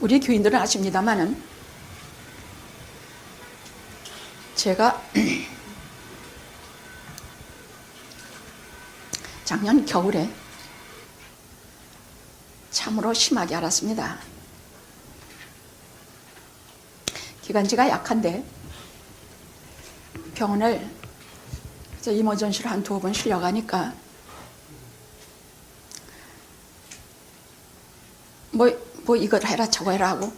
우리 교인들은 아십니다만은 제가 작년 겨울에 참으로 심하게 앓았습니다. 기관지가 약한데 병원을 이머전시로 한 2번 실려가니까 뭐 이걸 해라 저거 해라 하고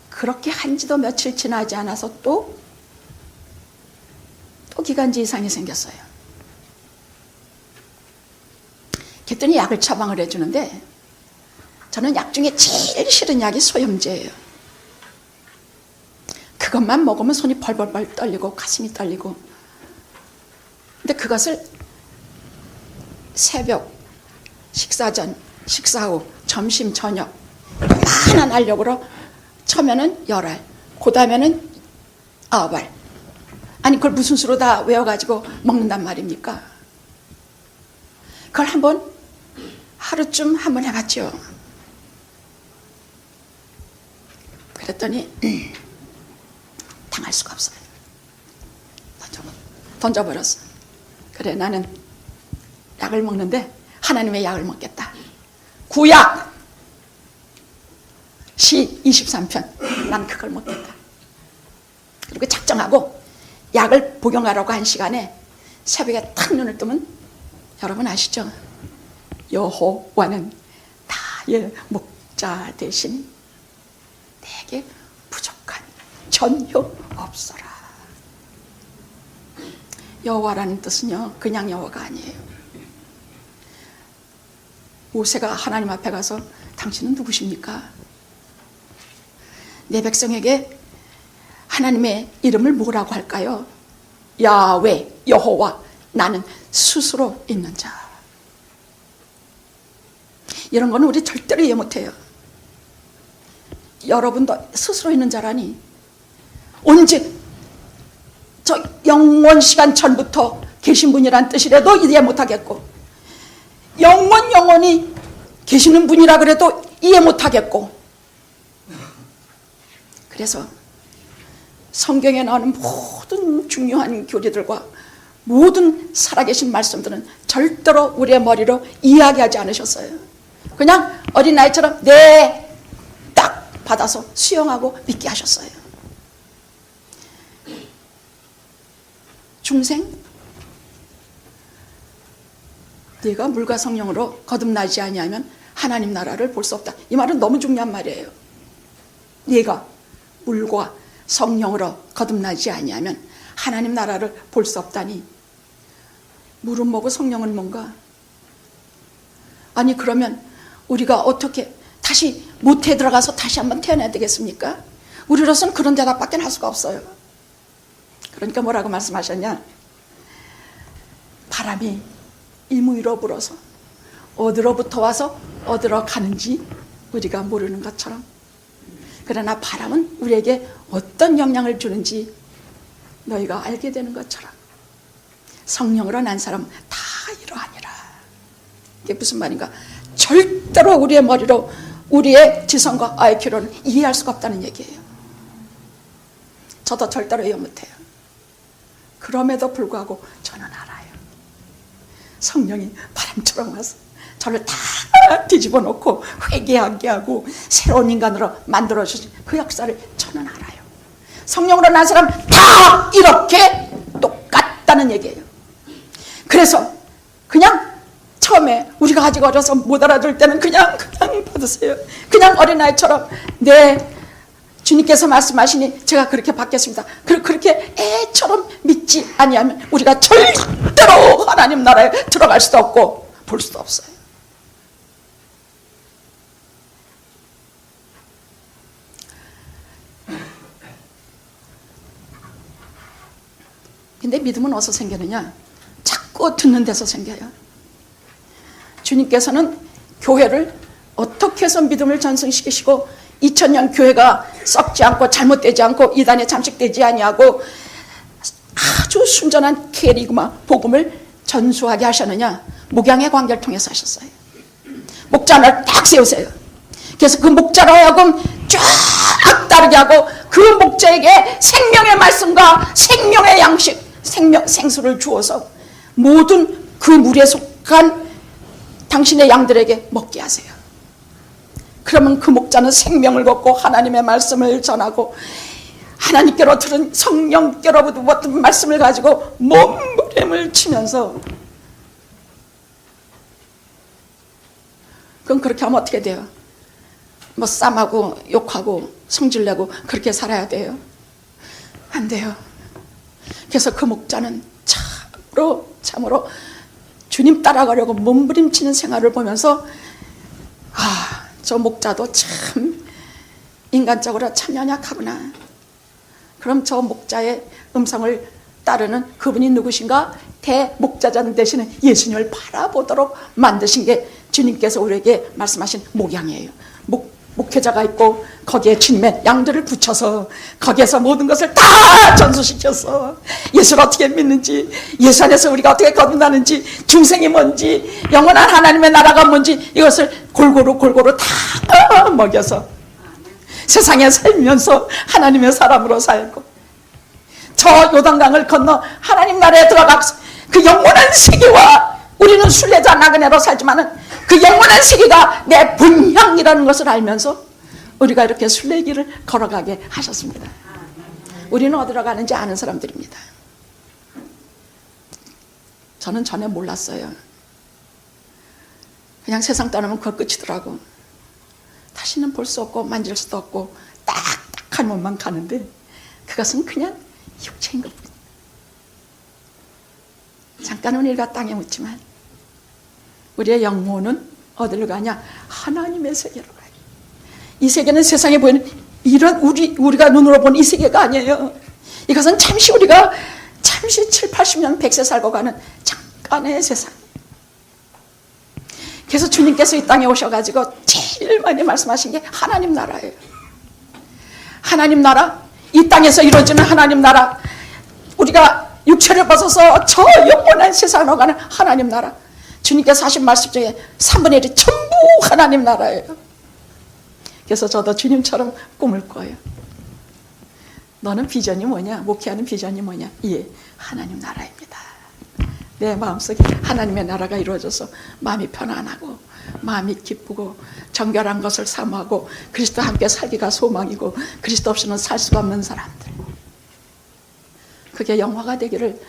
그렇게 한지도 며칠 지나지 않아서 또 기관지 이상이 생겼어요. 그랬더니 약을 처방을 해주는데 저는 약 중에 제일 싫은 약이 소염제예요. 그것만 먹으면 손이 벌벌벌 떨리고 가슴이 떨리고, 근데 그것을 새벽, 식사 전, 식사 후, 점심, 저녁 많은 알력으로 처음에는 10알, 그 다음에는 9알. 아니 그걸 무슨 수로 다 외워가지고 먹는단 말입니까? 그걸 하루쯤 한번 해봤죠. 그랬더니 당할 수가 없어요. 던져버렸어. 그래, 나는 약을 먹는데 하나님의 약을 먹겠다. 구약 시 23편, 난 그걸 먹겠다. 그리고 작정하고 약을 복용하라고 한 시간에 새벽에 탁 눈을 뜨면, 여러분 아시죠? 여호와는 나의 목자 대신 내게 부족한 전혀 없어라. 여호와라는 뜻은요, 그냥 여호와가 아니에요. 모세가 하나님 앞에 가서 당신은 누구십니까? 내 백성에게 하나님의 이름을 뭐라고 할까요? 야훼, 여호와, 나는 스스로 있는 자. 이런 거는 우리 절대로 이해 못해요. 여러분도 스스로 있는 자라니, 언제 저 영원 시간 전부터 계신 분이란 뜻이라도 이해 못하겠고, 영원히 계시는 분이라 그래도 이해 못하겠고, 그래서 성경에 나오는 모든 중요한 교리들과 모든 살아계신 말씀들은 절대로 우리의 머리로 이야기하지 않으셨어요. 그냥 어린아이처럼 네, 딱 받아서 수용하고 믿게 하셨어요. 중생, 네가 물과 성령으로 거듭나지 아니하면 하나님 나라를 볼 수 없다. 이 말은 너무 중요한 말이에요. 네가 물과 성령으로 거듭나지 아니하면 하나님 나라를 볼 수 없다니, 물은 뭐고 성령은 뭔가? 아니 그러면 우리가 어떻게 다시 모태에 들어가서 다시 한번 태어나야 되겠습니까? 우리로서는 그런 대답밖에 할 수가 없어요. 그러니까 뭐라고 말씀하셨냐? 바람이 이무 위로 불어서 어디로부터 와서 어디로 가는지 우리가 모르는 것처럼, 그러나 바람은 우리에게 어떤 영향을 주는지 너희가 알게 되는 것처럼 성령으로 난 사람은 다 이러하니라. 이게 무슨 말인가? 절대로 우리의 머리로 우리의 지성과 IQ로는 이해할 수가 없다는 얘기예요. 저도 절대로 이해 못해요. 그럼에도 불구하고 저는 알아요. 성령이 바람처럼 와서 저를 다 뒤집어 놓고 회개하게 하고 새로운 인간으로 만들어주신 그 역사를 저는 알아요. 성령으로 난 사람 다 이렇게 똑같다는 얘기예요. 그래서 그냥 처음에 우리가 아직 어려서 못 알아들 때는 그냥 받으세요. 그냥 어린아이처럼 네, 주님께서 말씀하시니 제가 그렇게 받겠습니다. 그렇게 애처럼 믿지 아니하면 우리가 절대로 하나님 나라에 들어갈 수도 없고 볼 수도 없어요. 근데 믿음은 어디서 생기느냐? 자꾸 듣는 데서 생겨요. 주님께서는 교회를 어떻게 해서 믿음을 전승시키시고 2000년 교회가 썩지 않고 잘못되지 않고 이단에 잠식되지 아니하고 아주 순전한 케리그마 복음을 전수하게 하셨느냐? 목양의 관계를 통해서 하셨어요. 목자 하나를 딱 세우세요. 그래서 그 목자로 하여금 쫙 따르게 하고 그 목자에게 생명의 말씀과 생명의 양식, 생수를 주어서 모든 그 물에 속한 당신의 양들에게 먹게 하세요. 그러면 그 목자는 생명을 걷고 하나님의 말씀을 전하고 하나님께로 들은 성령께로부터 어떤 말씀을 가지고 몸부림을 치면서, 그럼 그렇게 하면 어떻게 돼요? 뭐 쌈하고 욕하고 성질내고 그렇게 살아야 돼요? 안 돼요. 그래서 그 목자는 참으로 주님 따라가려고 몸부림치는 생활을 보면서 저 목자도 참 인간적으로 참 연약하구나. 그럼 저 목자의 음성을 따르는 그분이 누구신가? 대목자장 되시는 예수님을 바라보도록 만드신 게 주님께서 우리에게 말씀하신 목양이에요. 목회자가 있고 거기에 주님의 양들을 붙여서 거기에서 모든 것을 다 전수시켜서 예수를 어떻게 믿는지, 예수 안에서 우리가 어떻게 거듭나는지, 중생이 뭔지, 영원한 하나님의 나라가 뭔지 이것을 골고루 다 먹여서 세상에 살면서 하나님의 사람으로 살고, 저 요단강을 건너 하나님 나라에 들어가서 그 영원한 세계와, 우리는 순례자 나그네로 살지만은 그 영원한 세계가 내 본향이라는 것을 알면서 우리가 이렇게 순례길을 걸어가게 하셨습니다. 우리는 어디로 가는지 아는 사람들입니다. 저는 전에 몰랐어요. 그냥 세상 떠나면 그거 끝이더라고. 다시는 볼 수 없고 만질 수도 없고 딱딱한 몸만 가는데 그것은 그냥 육체인 것뿐이에요. 잠깐은 우리가 땅에 묻지만 우리의 영혼은 어디로 가냐? 하나님의 세계로 가요. 이 세계는 세상에 보이는 이런 우리가 눈으로 보는 이 세계가 아니에요. 이것은 우리가 7, 80년 100세 살고 가는 잠깐의 세상. 그래서 주님께서 이 땅에 오셔가지고 제일 많이 말씀하신 게 하나님 나라예요. 하나님 나라, 이 땅에서 이루어지는 하나님 나라, 우리가 육체를 벗어서 저 영원한 세상으로 가는 하나님 나라. 주님께서 하신 말씀 중에 3분의 1이 전부 하나님 나라예요. 그래서 저도 주님처럼 꿈을 꿔요. 너는 비전이 뭐냐? 목회하는 비전이 뭐냐? 예, 하나님 나라입니다. 내 마음속에 하나님의 나라가 이루어져서 마음이 편안하고 마음이 기쁘고 정결한 것을 사모하고 그리스도와 함께 살기가 소망이고 그리스도 없이는 살 수가 없는 사람들, 그게 영화가 되기를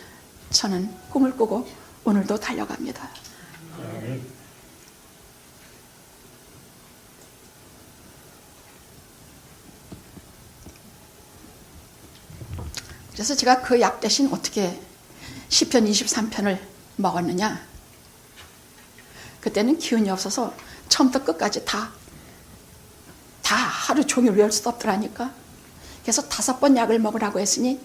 저는 꿈을 꾸고 오늘도 달려갑니다. 그래서 제가 그 약 대신 어떻게 시편 23편을 먹었느냐? 그때는 기운이 없어서 처음부터 끝까지 다 하루 종일 외울 수도 없더라니까. 그래서 5번 약을 먹으라고 했으니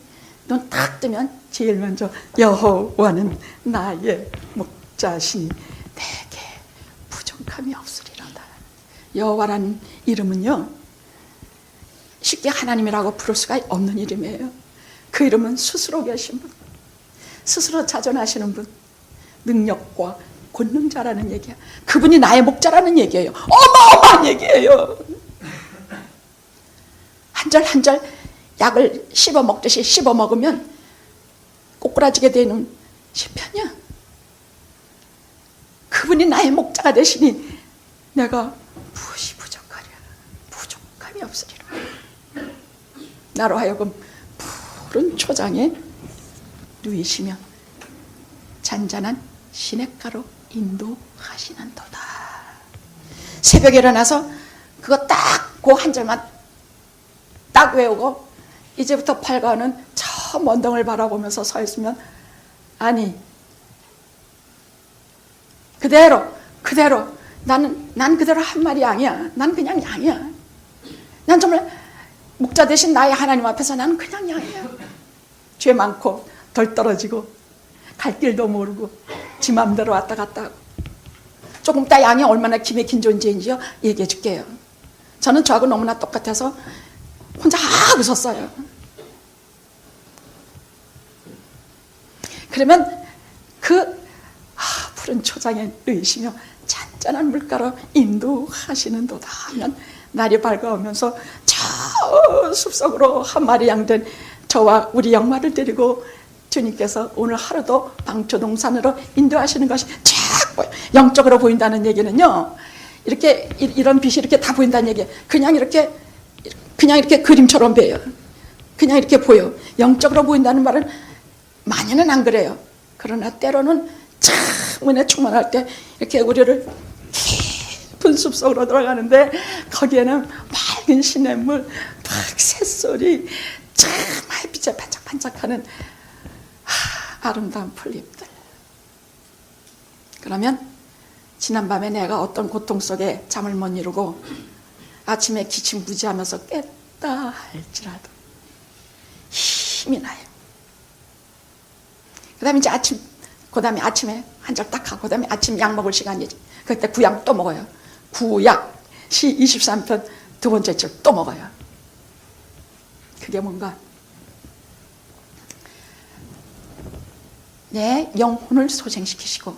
눈 딱 뜨면 제일 먼저 여호와는 나의 목자시니 내게 부족함이 없으리로다. 여호와라는 이름은요, 쉽게 하나님이라고 부를 수가 없는 이름이에요. 그 이름은 스스로 계신 분, 스스로 자존하시는 분, 능력과 권능자라는 얘기야. 그분이 나의 목자라는 얘기예요. 어마어마한 얘기예요. 한 절 한 절 약을 씹어 먹듯이 씹어 먹으면 꼬꾸라지게 되는 시편이야. 그분이 나의 목자가 되시니 내가 무엇이 부족하랴? 부족함이 없으리라. 나로 하여금 푸른 초장에 누이시며 잔잔한 시냇가로 인도하시는도다. 새벽에 일어나서 그거 딱 그 한 절만 딱 외우고 이제부터 밝아오는 저 먼덩을 바라보면서 서 있으면, 아니 그대로 난 그대로 한 마리 양이야. 난 그냥 양이야. 난 정말 목자 대신 나의 하나님 앞에서 나는 그냥 양이야. 죄 많고 덜 떨어지고 갈 길도 모르고 지 맘대로 왔다 갔다 하고. 조금 이따 양이 얼마나 김에 긴 존재인지요 얘기해 줄게요. 저는 저하고 너무나 똑같아서 혼자 웃었어요. 그러면 그 푸른 초장에 누이시며 잔 안전한 물가로 인도하시는도다 하면 날이 밝아오면서 저 숲속으로 한 마리 양 된 저와 우리 영마를 데리고 주님께서 오늘 하루도 방초동산으로 인도하시는 것이 쫙 보여. 영적으로 보인다는 얘기는요, 이렇게 이런 빛이 이렇게 다 보인다는 얘기예요. 그냥 이렇게 그림처럼 보여요. 그냥 이렇게 보여. 영적으로 보인다는 말은 많이는 안 그래요. 그러나 때로는 창문에 충만할 때 이렇게 우리를 깊은 숲속으로 들어가는데 거기에는 맑은 시냇물, 새소리, 참 햇빛에 반짝반짝하는 아름다운 풀잎들. 그러면 지난밤에 내가 어떤 고통 속에 잠을 못 이루고 아침에 기침부지하면서 깼다 할지라도 힘이 나요. 그 다음에 이제 아침에 한 절 딱 하고, 그 다음에 아침 약 먹을 시간이지. 그때 구약 또 먹어요. 구약 시 23편 두 번째 절 또 먹어요. 그게 뭔가, 내 영혼을 소생시키시고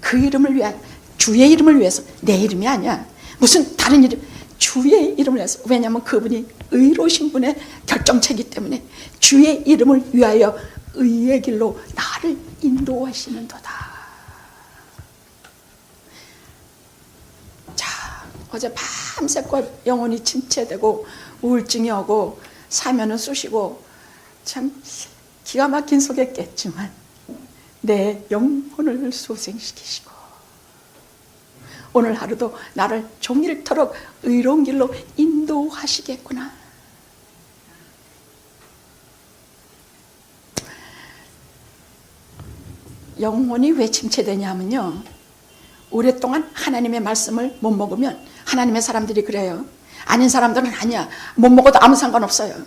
그 이름을 위한, 주의 이름을 위해서, 내 이름이 아니야, 무슨 다른 이름, 주의 이름을 위해서. 왜냐하면 그분이 의로우신 분의 결정체이기 때문에 주의 이름을 위하여 의의 길로 나를 인도하시는도다. 자, 어제 밤새껏 영혼이 침체되고 우울증이 오고 사면은 쑤시고 참 기가 막힌 속에 깼지만 내 영혼을 소생시키시고 오늘 하루도 나를 종일토록 의로운 길로 인도하시겠구나. 영혼이 왜 침체되냐면요, 오랫동안 하나님의 말씀을 못 먹으면, 하나님의 사람들이 그래요. 아닌 사람들은 아니야, 못 먹어도 아무 상관없어요.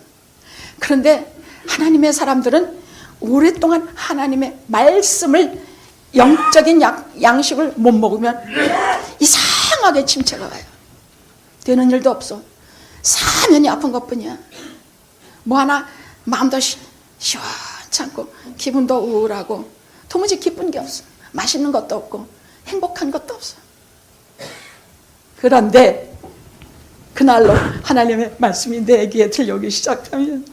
그런데 하나님의 사람들은 오랫동안 하나님의 말씀을, 영적인 양식을 못 먹으면 이상하게 침체가 와요. 되는 일도 없어. 사면이 아픈 것뿐이야. 뭐 하나 마음도 시원찮고 기분도 우울하고 도무지 기쁜 게 없어. 맛있는 것도 없고 행복한 것도 없어. 그런데 그날로 하나님의 말씀이 내 귀에 들려오기 시작하면,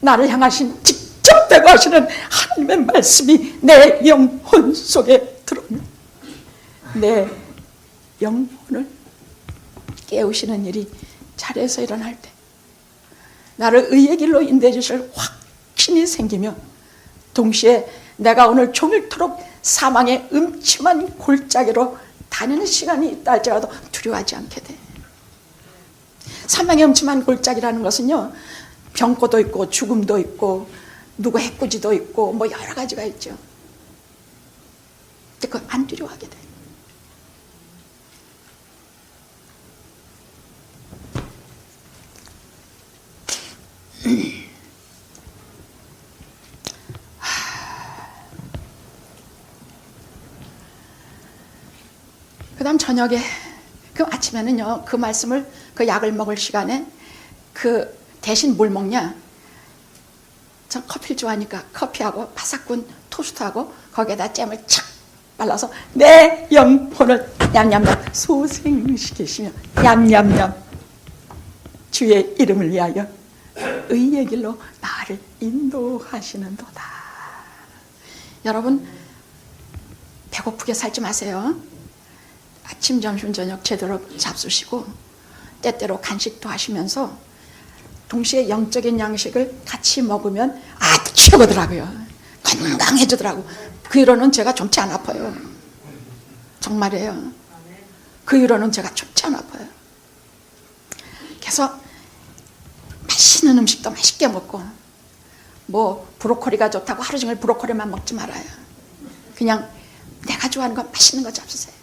나를 향하신 직접 대고하시는 하나님의 말씀이 내 영혼 속에 들어오면, 내 영혼을 깨우시는 일이 자리에서 일어날 때 나를 의의 길로 인도해 주실 확신이 생기며, 동시에 내가 오늘 종일토록 사망의 음침한 골짜기로 다니는 시간이 있다 할지라도 두려워하지 않게 돼. 사망의 음침한 골짜기라는 것은요, 병고도 있고 죽음도 있고 누구 해코지도 있고 뭐 여러 가지가 있죠. 근데 그걸 안 두려워하게 돼. 그 다음 저녁에, 그 아침에는요, 그 말씀을, 그 약을 먹을 시간에 그 대신 뭘 먹냐? 전 커피를 좋아하니까 커피하고 바삭 구운 토스트하고 거기에다 잼을 착 발라서 내 영혼을 냠냠냠 소생시키시며 냠냠냠 주의 이름을 위하여 의의 길로 나를 인도하시는도다. 여러분, 배고프게 살지 마세요. 아침, 점심, 저녁 제대로 잡수시고 때때로 간식도 하시면서 동시에 영적인 양식을 같이 먹으면 아주 최고더라고요. 건강해지더라고. 그 이후로는 제가 좀치 안 아파요. 정말이에요. 그 이후로는 제가 좀치 안 아파요. 그래서 맛있는 음식도 맛있게 먹고, 뭐 브로콜리가 좋다고 하루 종일 브로콜리만 먹지 말아요. 그냥 내가 좋아하는 거, 맛있는 거 잡수세요.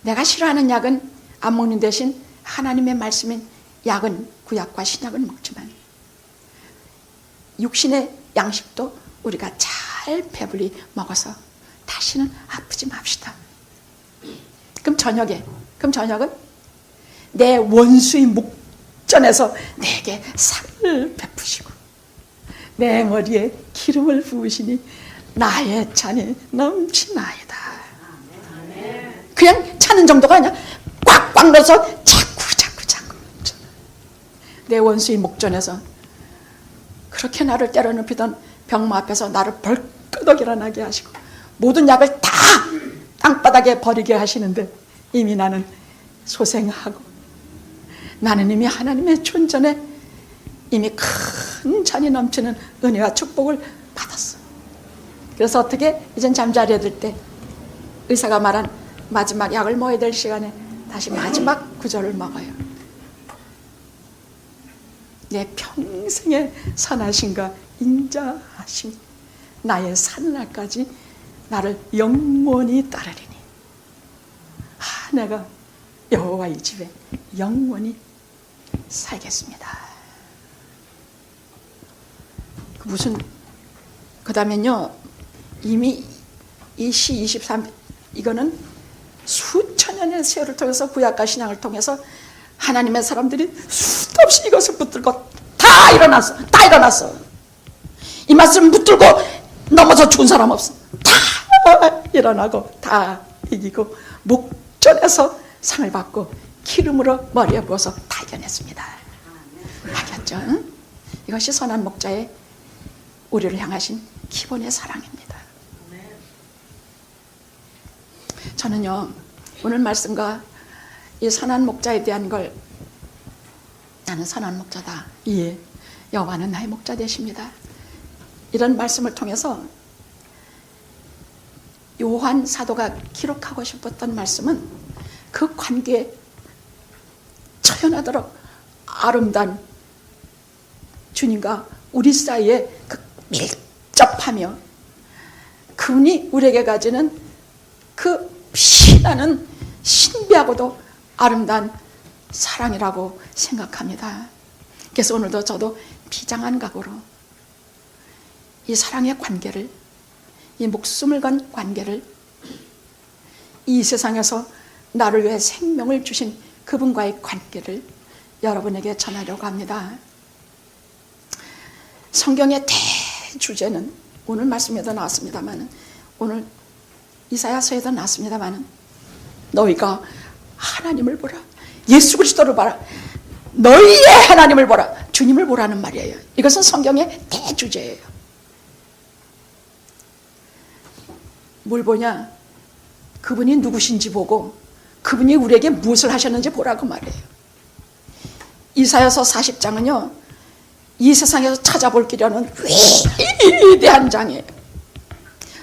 내가 싫어하는 약은 안 먹는 대신 하나님의 말씀인 약은, 구약과 신약을 먹지만 육신의 양식도 우리가 잘 배불리 먹어서 다시는 아프지 맙시다. 그럼 저녁은 내 원수의 목전에서 내게 상을 베푸시고 내 머리에 기름을 부으시니 나의 찬이 넘치나이다. 그냥 차는 정도가 아니라 꽉꽉 넣어서 자꾸 넘쳐. 내 원수의 목전에서 그렇게 나를 때려눕히던 병마 앞에서 나를 벌끄덕 일어나게 하시고 모든 약을 다 땅바닥에 버리게 하시는데 이미 나는 소생하고 나는 이미 하나님의 존전에 이미 큰 잔이 넘치는 은혜와 축복을 받았어. 그래서 어떻게 이젠 잠자리에 들 때 의사가 말한 마지막 약을 먹어야 될 시간에 다시 마지막 구절을 먹어요. 내 평생의 선하심과 인자하심 나의 산날까지 나를 영원히 따르리니 내가 여호와 이 집에 영원히 살겠습니다. 그 다음엔요, 이미 이 시 23, 이거는 수천 년의 세월을 통해서 구약과 신약을 통해서 하나님의 사람들이 수도 없이 이것을 붙들고 다 일어났어. 이 말씀 붙들고 넘어서 죽은 사람 없어. 다 일어나고 다 이기고 목전에서 상을 받고 기름으로 머리에 부어서 다 이겨냈습니다. 알겠죠? 응? 이것이 선한 목자의 우리를 향하신 기본의 사랑입니다. 저는요, 오늘 말씀과 이 선한 목자에 대한 걸 나는 선한 목자다. 예, 여호와는 나의 목자 되십니다. 이런 말씀을 통해서 요한 사도가 기록하고 싶었던 말씀은 그 관계에 처연하도록 아름다운 주님과 우리 사이에 그 밀접하며 그분이 우리에게 가지는 그 피나는 신비하고도 아름다운 사랑이라고 생각합니다. 그래서 오늘도 저도 비장한 각오로 이 사랑의 관계를, 이 목숨을 건 관계를, 이 세상에서 나를 위해 생명을 주신 그분과의 관계를 여러분에게 전하려고 합니다. 성경의 대주제는 오늘 말씀에도 나왔습니다만, 오늘 이사야서에도 나왔습니다만, 너희가 하나님을 보라, 예수 그리스도를 보라, 너희의 하나님을 보라, 주님을 보라는 말이에요. 이것은 성경의 대주제예요. 뭘 보냐? 그분이 누구신지 보고 그분이 우리에게 무엇을 하셨는지 보라고 말이에요. 이사야서 40장은요, 이 세상에서 찾아볼 길에는 위대한 장이에요.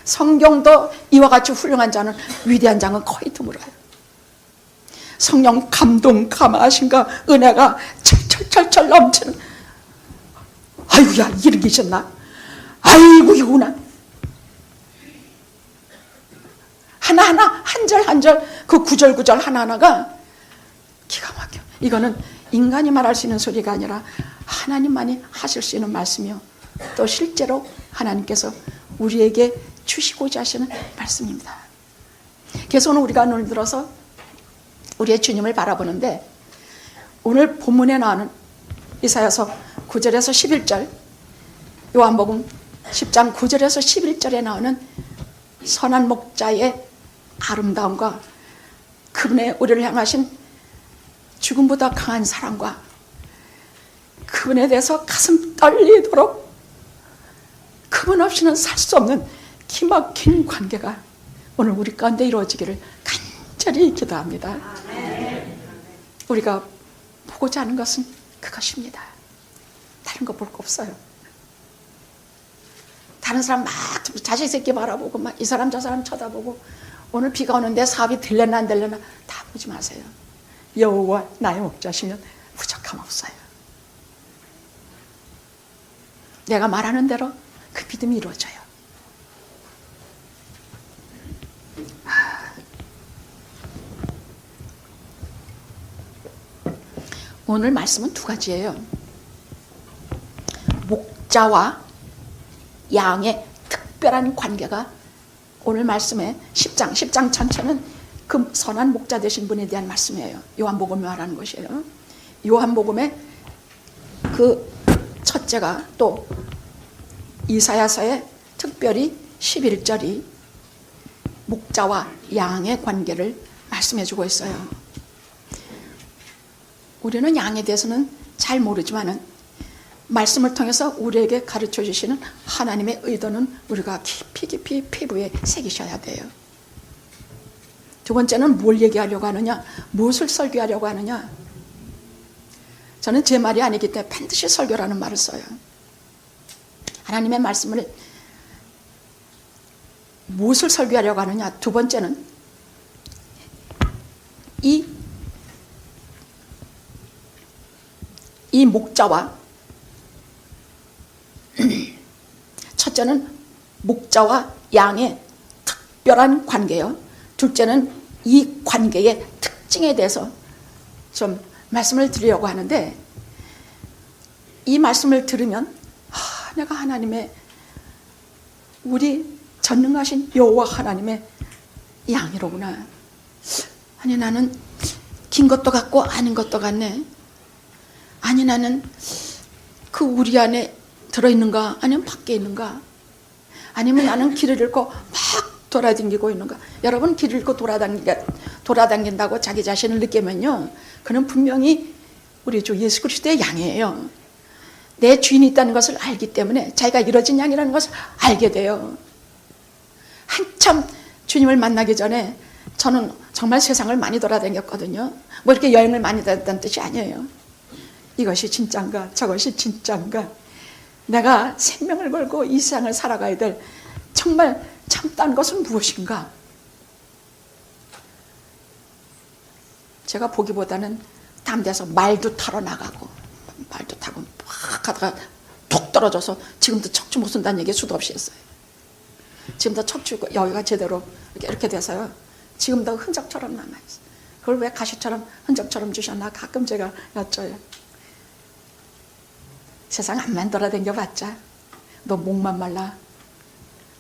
성경도 이와 같이 훌륭한 자는, 위대한 장은 거의 드물어요. 성령 감동, 감화하심과 은혜가 철철철철 넘치는, 아이고야, 이런 게 있었나? 아이고, 이구나. 하나하나, 한 절 한 절, 그 구절 구절 하나하나가 기가 막혀. 이거는 인간이 말할 수 있는 소리가 아니라 하나님만이 하실 수 있는 말씀이요, 또 실제로 하나님께서 우리에게 주시고자 하시는 말씀입니다. 그래서 오늘 우리가 눈을 들어서 우리의 주님을 바라보는데, 오늘 본문에 나오는 이사야서 9절에서 11절, 요한복음 10장 9절에서 11절에 나오는 선한 목자의 아름다움과 그분의 우리를 향하신 죽음보다 강한 사랑과 그분에 대해서 가슴 떨리도록 그분 없이는 살 수 없는 기막힌 관계가 오늘 우리 가운데 이루어지기를 간절히 기도합니다. 우리가 보고자 하는 것은 그것입니다. 다른 거 볼 거 없어요. 다른 사람 막 자식 새끼 바라보고 막 이 사람 저 사람 쳐다보고, 오늘 비가 오는데 사업이 될려나 안 될려나 다 보지 마세요. 여호와 나의 목자시면 부족함 없어요. 내가 말하는 대로 그 믿음이 이루어져요. 오늘 말씀은 두 가지예요. 목자와 양의 특별한 관계가 오늘 말씀의 10장 전체는 그 선한 목자 되신 분에 대한 말씀이에요. 요한복음에 말하는 것이에요. 요한복음의 그 첫째가 또 이사야서에 특별히 11절이 목자와 양의 관계를 말씀해 주고 있어요. 우리는 양에 대해서는 잘 모르지만은 말씀을 통해서 우리에게 가르쳐 주시는 하나님의 의도는 우리가 깊이 깊이 피부에 새기셔야 돼요. 두 번째는 뭘 얘기하려고 하느냐, 무엇을 설교하려고 하느냐. 저는 제 말이 아니기 때문에 반드시 설교라는 말을 써요. 하나님의 말씀을 무엇을 설교하려고 하느냐. 두 번째는 이 목자와, 첫째는 목자와 양의 특별한 관계요. 둘째는 이 관계의 특징에 대해서 좀 말씀을 드리려고 하는데, 이 말씀을 들으면 내가 하나님의, 우리 전능하신 여호와 하나님의 양이로구나. 아니 나는 긴 것도 같고 아닌 것도 같네. 아니 나는 그 우리 안에 들어있는가 아니면 밖에 있는가, 아니면 나는 길을 잃고 막 돌아다니고 있는가. 여러분, 길을 잃고 돌아다닌다고 자기 자신을 느끼면요, 그는 분명히 우리 주 예수 그리스도의 양이에요. 내 주인이 있다는 것을 알기 때문에 자기가 이뤄진 양이라는 것을 알게 돼요. 한참 주님을 만나기 전에 저는 정말 세상을 많이 돌아다녔거든요. 뭐 이렇게 여행을 많이 다녔다는 뜻이 아니에요. 이것이 진짠가 저것이 진짠가, 내가 생명을 걸고 이 세상을 살아가야 될 정말 참다운 것은 무엇인가. 제가 보기보다는 담대해서 말도 타러 나가고, 말도 타고 막 하다가 툭 떨어져서 지금도 척추 못 쓴다는 얘기 수도 없이 했어요. 지금도 척추 여기가 제대로 이렇게 돼서요, 지금도 흔적처럼 남아있어요. 그걸 왜 가시처럼 흔적처럼 주셨나 가끔 제가 여쭤요. 세상 암만 돌아다녀봤자 너 목만 말라,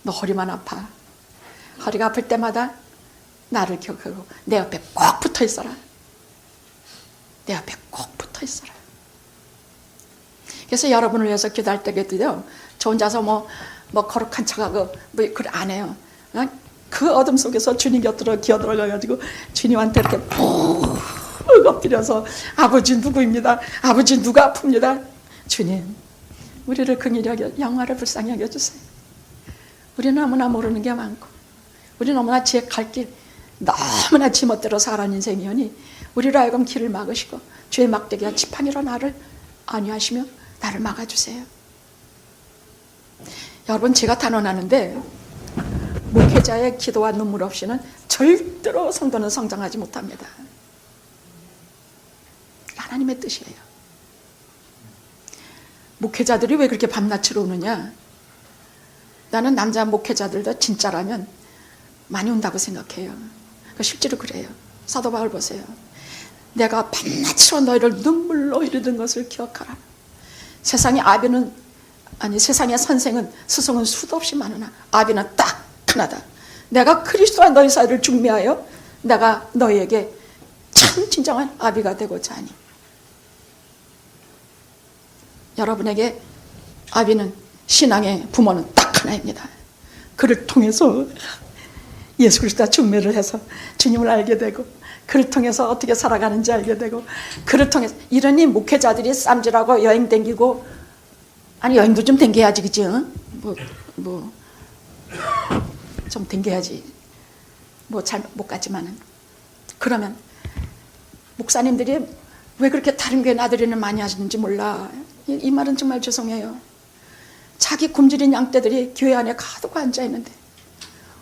너 허리만 아파. 허리가 아플 때마다 나를 기억하고 내 옆에 꼭 붙어 있어라. 내 옆에 꼭 붙어 있어라. 그래서 여러분을 위해서 기도할 때에도요, 저 혼자서 뭐 거룩한 척하고 뭐 그래 안 해요. 그 어둠 속에서 주님 곁으로 기어들어가가지고 주님한테 이렇게 푹 엎드려서 아버지 누구입니다. 아버지 누가 아픕니다. 주님, 우리를 긍휼히 여겨 영화를 불쌍히 여겨주세요. 우리는 너무나 모르는 게 많고, 우리는 너무나 제 갈 길 너무나 지멋대로 살아온 인생이오니 우리로 하여금 길을 막으시고 죄의 막대기와 지팡이로 나를 안위하시며 나를 막아주세요. 여러분, 제가 단언하는데 목회자의 기도와 눈물 없이는 절대로 성도는 성장하지 못합니다. 하나님의 뜻이에요. 목회자들이 왜 그렇게 밤낮으로 우느냐? 나는 남자 목회자들도 진짜라면 많이 운다고 생각해요. 실제로 그래요. 사도 바울 보세요. 내가 밤낮으로 너희를 눈물로 이르던 것을 기억하라. 세상의 선생은 스승은 수도 없이 많으나 아비는 딱 하나다. 내가 그리스도와 너희 사이를 중매하여 내가 너희에게 참 진정한 아비가 되고자 하니. 여러분에게 아비는, 신앙의 부모는 딱 하나입니다. 그를 통해서 예수 그리스도와 중매를 해서 주님을 알게 되고, 그를 통해서 어떻게 살아가는지 알게 되고, 그를 통해서 이러니 목회자들이 쌈질하고 여행 댕기고, 아니 여행도 좀 댕겨야지, 그치? 좀 댕겨야지. 잘 못 가지만은. 그러면 목사님들이 왜 그렇게 다른 교회 나들이는 많이 하시는지 몰라. 이 말은 정말 죄송해요. 자기 굶주린 양떼들이 교회 안에 가득 앉아있는데,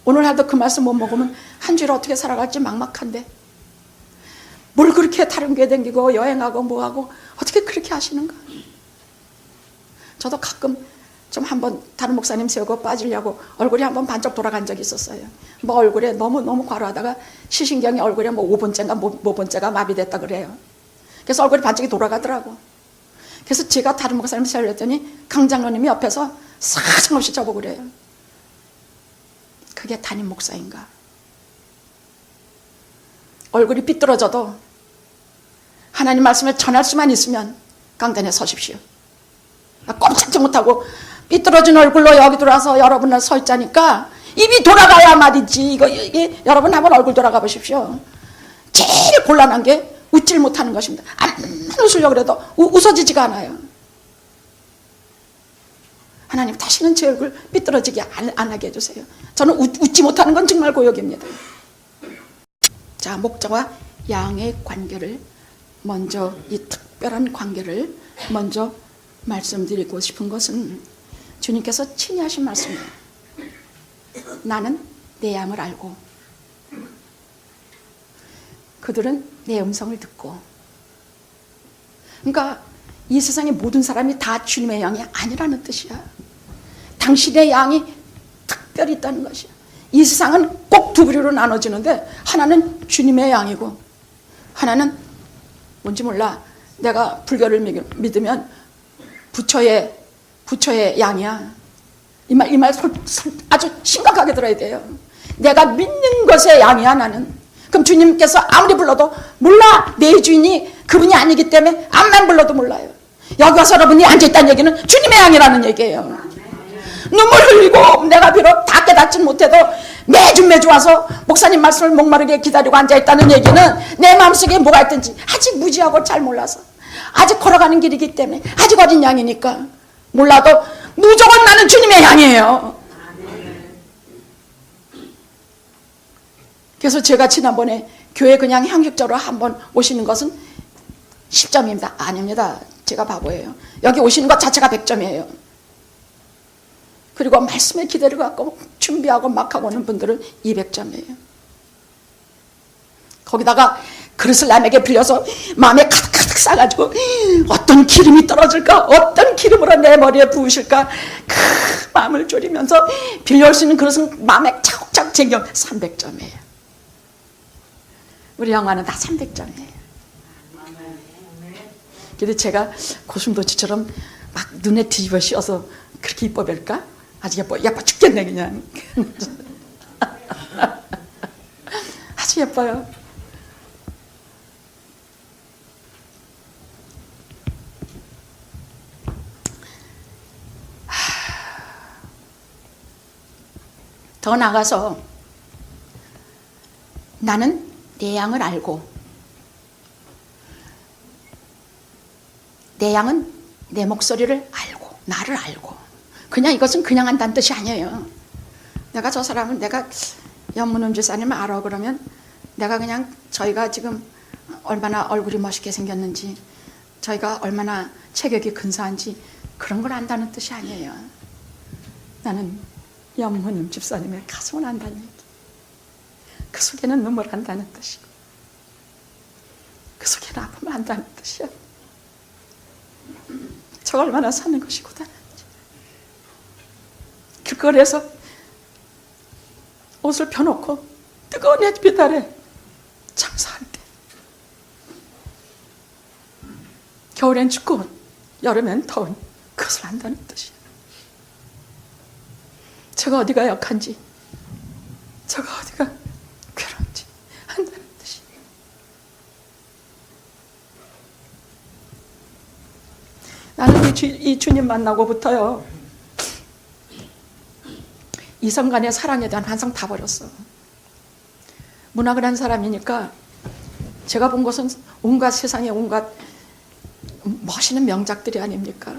오늘 하도 그 말씀 못 먹으면 한 주를 어떻게 살아갈지 막막한데 뭘 그렇게 다른 교회 댕기고 여행하고 뭐하고 어떻게 그렇게 하시는가. 저도 가끔 좀 한번 다른 목사님 세우고 빠지려고 얼굴이 한번 반쪽 돌아간 적이 있었어요. 얼굴에 너무 과로하다가 시신경이 얼굴에 5번째인가 5번째가 마비됐다 그래요. 그래서 얼굴이 반쪽이 돌아가더라고. 그래서 제가 다른 목사님 세우랬더니 강장로님이 옆에서 사정없이 저보고 그래요. 그게 담임 목사인가? 얼굴이 삐뚤어져도 하나님 말씀을 전할 수만 있으면 강단에 서십시오. 꼼짝도 못하고 삐뚤어진 얼굴로 여기 들어와서 여러분을 서 있자니까 입이 돌아가야 말이지. 이게 여러분 한번 얼굴 돌아가 보십시오. 제일 곤란한 게 웃질 못하는 것입니다. 암만 웃으려고 해도 웃어지지가 않아요. 하나님 다시는 제 얼굴 삐뚤어지게 안 하게 해주세요. 저는 웃지 못하는 건 정말 고역입니다. 자, 목자와 양의 관계를 먼저, 이 특별한 관계를 먼저 말씀드리고 싶은 것은 주님께서 친히 하신 말씀이에요. 나는 내 양을 알고 그들은 내 음성을 듣고. 그러니까 이 세상의 모든 사람이 다 주님의 양이 아니라는 뜻이야. 당신의 양이 특별히 있다는 것이야. 이 세상은 꼭 두 부류로 나눠지는데 하나는 주님의 양이고 하나는 뭔지 몰라. 내가 불교를 믿으면 부처의 양이야. 이 말 아주 심각하게 들어야 돼요. 내가 믿는 것의 양이야 나는. 그럼 주님께서 아무리 불러도 몰라. 내 주인이 그분이 아니기 때문에 암만 불러도 몰라요. 여기 와서 여러분이 앉아있다는 얘기는 주님의 양이라는 얘기예요. 눈물 흘리고 내가 비록 다 깨닫지 못해도 매주 와서 목사님 말씀을 목마르게 기다리고 앉아있다는 얘기는 내 마음속에 뭐가 있든지 아직 무지하고 잘 몰라서 아직 걸어가는 길이기 때문에 아직 어린 양이니까 몰라도 무조건 나는 주님의 양이에요. 그래서 제가 지난번에 교회 그냥 형식적으로 한번 오시는 것은 10점입니다. 아닙니다. 제가 바보예요. 여기 오시는 것 자체가 100점이에요. 그리고 말씀에 기대를 갖고 준비하고 막 하고 오는 분들은 200점이에요. 거기다가 그릇을 남에게 빌려서 마음에 가득 싸가지고 어떤 기름이 떨어질까, 어떤 기름으로 내 머리에 부으실까 그 마음을 졸이면서 빌려올 수 있는 그릇은 마음에 차곡차곡 챙겨 300점이에요. 우리 영화는 다 300점이에요. 근데 제가 고슴도치처럼 막 눈에 뒤집어 씌워서 그렇게 이뻐 보일까? 아주 예뻐 죽겠네 그냥. 아주 예뻐요. 더 나가서 나는 내 양을 알고 내 양은 내 목소리를 알고 나를 알고. 그냥 이것은 그냥 한다는 뜻이 아니에요. 내가 저 사람을 내가 연문음 지사님을 알아 그러면 내가 그냥 저희가 지금 얼마나 얼굴이 멋있게 생겼는지 저희가 얼마나 체격이 근사한지 그런 걸 안다는 뜻이 아니에요. 나는 연문음 집사님의 가슴을 안다는 얘기. 그 속에는 눈물을 안다는 뜻이고 그 속에는 아픔을 안다는 뜻이야. 저 얼마나 사는 것이구나. 길거리에서 옷을 펴놓고 뜨거운 햇빛 아래 장사할 때 겨울엔 춥고 여름엔 더운 그것을 안다는 뜻이야. 저가 어디가 약한지 저가 어디가 괴로운지 안다는 뜻이야. 나는 이 주님 만나고부터요 이성 간의 사랑에 대한 환상 다 버렸어. 문학을 한 사람이니까 제가 본 것은 온갖 세상의 온갖 멋있는 명작들이 아닙니까?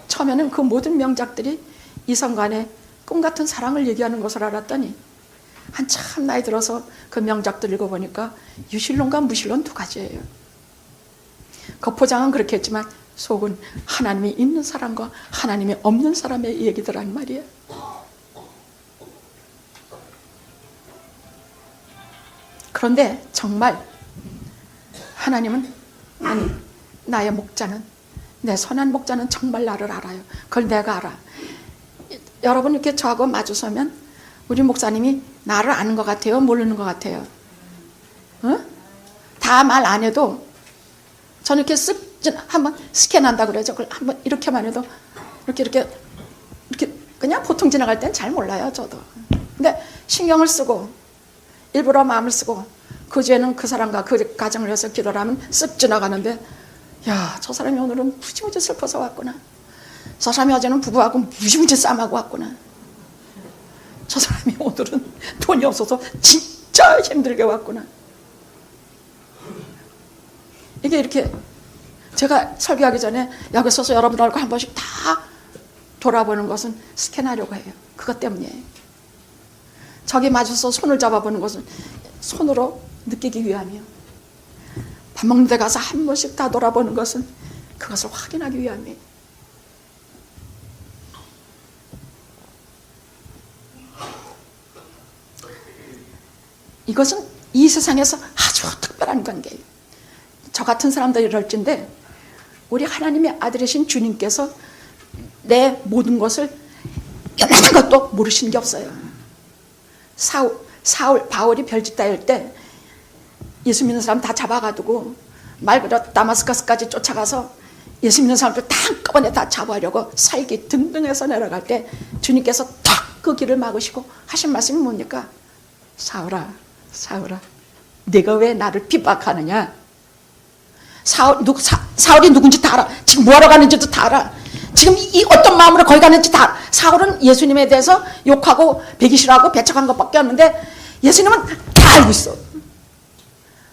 처음에는 그 모든 명작들이 이성 간의 꿈 같은 사랑을 얘기하는 것을 알았더니 한참 나이 들어서 그 명작들 읽어보니까 유실론과 무실론 두 가지예요. 겉포장은 그렇게 했지만 속은 하나님이 있는 사람과 하나님이 없는 사람의 얘기더란 말이에요. 그런데 정말 하나님은 아니 나의 목자는 내 선한 목자는 정말 나를 알아요. 그걸 내가 알아. 여러분 이렇게 저하고 마주서면 우리 목사님이 나를 아는 것 같아요? 모르는 것 같아요? 어? 다 말 안 해도 저는 이렇게 한번 스캔한다 그러죠. 그걸 한번 이렇게만 해도 이렇게 그냥 보통 지나갈 땐 잘 몰라요 저도. 근데 신경을 쓰고 일부러 마음을 쓰고 그 주에는 그 사람과 그 가정을 위해서 기도를 하면 쓱 지나가는데 야, 저 사람이 오늘은 무지무지 슬퍼서 왔구나. 저 사람이 어제는 부부하고 무지무지 싸움하고 왔구나. 저 사람이 오늘은 돈이 없어서 진짜 힘들게 왔구나. 이게 이렇게 제가 설교하기 전에 여기 서서 여러분들하고 한 번씩 다 돌아보는 것은 스캔하려고 해요. 그것 때문이에요. 저기 맞아서 손을 잡아보는 것은 손으로 느끼기 위함이요. 밥 먹는 데 가서 한 번씩 다 돌아보는 것은 그것을 확인하기 위함이에요. 이것은 이 세상에서 아주 특별한 관계예요. 저 같은 사람들이 이럴진데 우리 하나님의 아들이신 주님께서 내 모든 것을 요만한 것도 모르시는 게 없어요. 바울이 별짓 다할 때 예수 믿는 사람 다 잡아가지고 말 그대로 다마스커스까지 쫓아가서 예수 믿는 사람들 다 한꺼번에 다 잡아려고 살기 등등해서 내려갈 때 주님께서 탁 그 길을 막으시고 하신 말씀이 뭡니까? 사울아, 사울아, 네가 왜 나를 핍박하느냐? 사울이 누군지 다 알아. 지금 뭐하러 가는지도 다 알아. 지금 이 어떤 마음으로 거기 가는지 다 알아. 사울은 예수님에 대해서 욕하고 배기 싫어하고 배척한 것밖에 없는데 예수님은 다 알고 있어.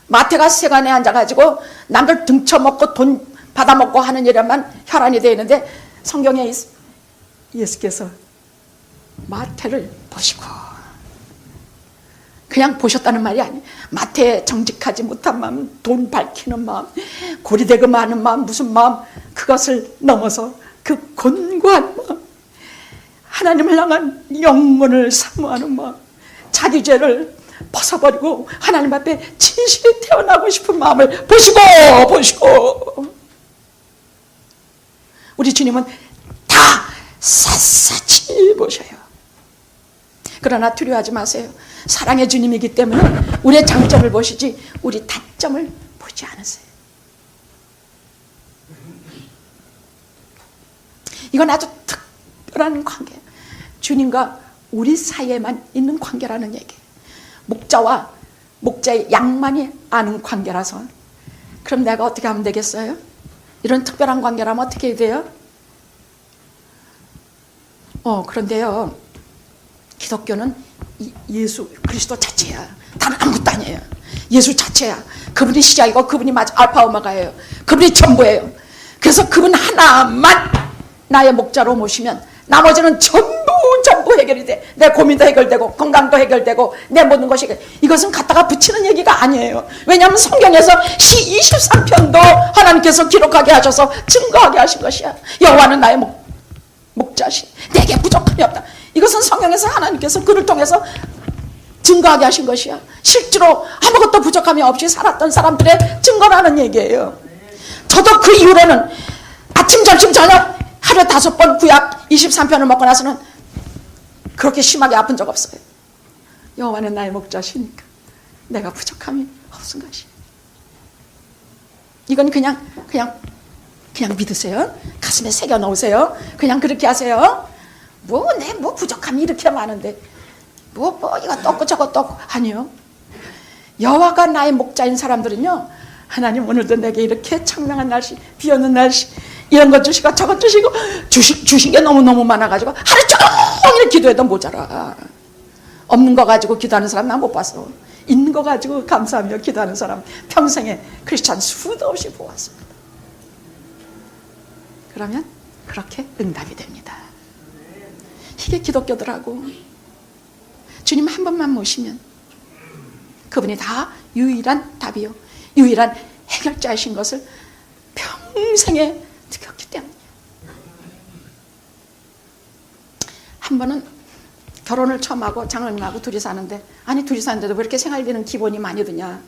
마태가 세간에 앉아가지고 남들 등쳐먹고 돈 받아먹고 하는 일에만 혈안이 되어 있는데 성경에 예수께서 마태를 보시고 그냥 보셨다는 말이 아니에요. 마태의 정직하지 못한 마음, 돈 밝히는 마음, 고리되고 많은 마음, 무슨 마음, 그것을 넘어서 그 곤고한 마음, 하나님을 향한 영혼을 사모하는 마음, 자기 죄를 벗어버리고 하나님 앞에 진실이 태어나고 싶은 마음을 보시고 우리 주님은 다 샅샅이 보셔요. 그러나 두려워하지 마세요. 사랑의 주님이기 때문에 우리의 장점을 보시지 우리 단점을 보지 않으세요. 이건 아주 특별한 관계예요. 주님과 우리 사이에만 있는 관계라는 얘기예요. 목자와 목자의 양만이 아는 관계라서. 그럼 내가 어떻게 하면 되겠어요? 이런 특별한 관계라면 어떻게 해야 돼요? 그런데요, 기독교는 예수 그리스도 자체야. 다른 아무것도 아니에요. 예수 자체야. 그분이 시작이고 그분이 알파 오메가예요. 그분이 전부예요. 그래서 그분 하나만 나의 목자로 모시면 나머지는 전부 해결이 돼. 내 고민도 해결되고 건강도 해결되고 내 모든 것이 이것은 갖다가 붙이는 얘기가 아니에요. 왜냐하면 성경에서 시 23편도 하나님께서 기록하게 하셔서 증거하게 하신 것이야. 여호와는 나의 목자시 내게 부족함이 없다. 이것은 성경에서 하나님께서 그를 통해서 증거하게 하신 것이야. 실제로 아무것도 부족함이 없이 살았던 사람들의 증거라는 얘기예요. 저도 그 이후로는 아침 점심 저녁 하루에 5번 구약 23편을 먹고 나서는 그렇게 심하게 아픈 적 없어요. 여호와는 나의 목자시니까 내가 부족함이 없은 것이에요. 이건 그냥 믿으세요. 가슴에 새겨 넣으세요. 그냥 그렇게 하세요. 뭐 부족함이 이렇게 많은데 이거 떴고 저거 떴고. 아니요. 여호와가 나의 목자인 사람들은요, 하나님 오늘도 내게 이렇게 청명한 날씨, 비 오는 날씨, 이런 것 주시고 저것 주시고 주신 게 너무너무 많아가지고 하루 종일 기도해도 모자라. 없는 거 가지고 기도하는 사람 난 못 봤어. 있는 거 가지고 감사하며 기도하는 사람 평생에 크리스찬 수도 없이 보았습니다. 그러면 그렇게 응답이 됩니다. 이게 기독교더라고. 주님 한 번만 모시면 그분이 다 유일한 답이요, 유일한 해결자이신 것을 평생에 느꼈기 때문이에요. 한 번은 결혼을 처음 하고 장로님하고 둘이 사는데, 아니 둘이 사는데도 왜 이렇게 생활비는 기본이 많이 드냐,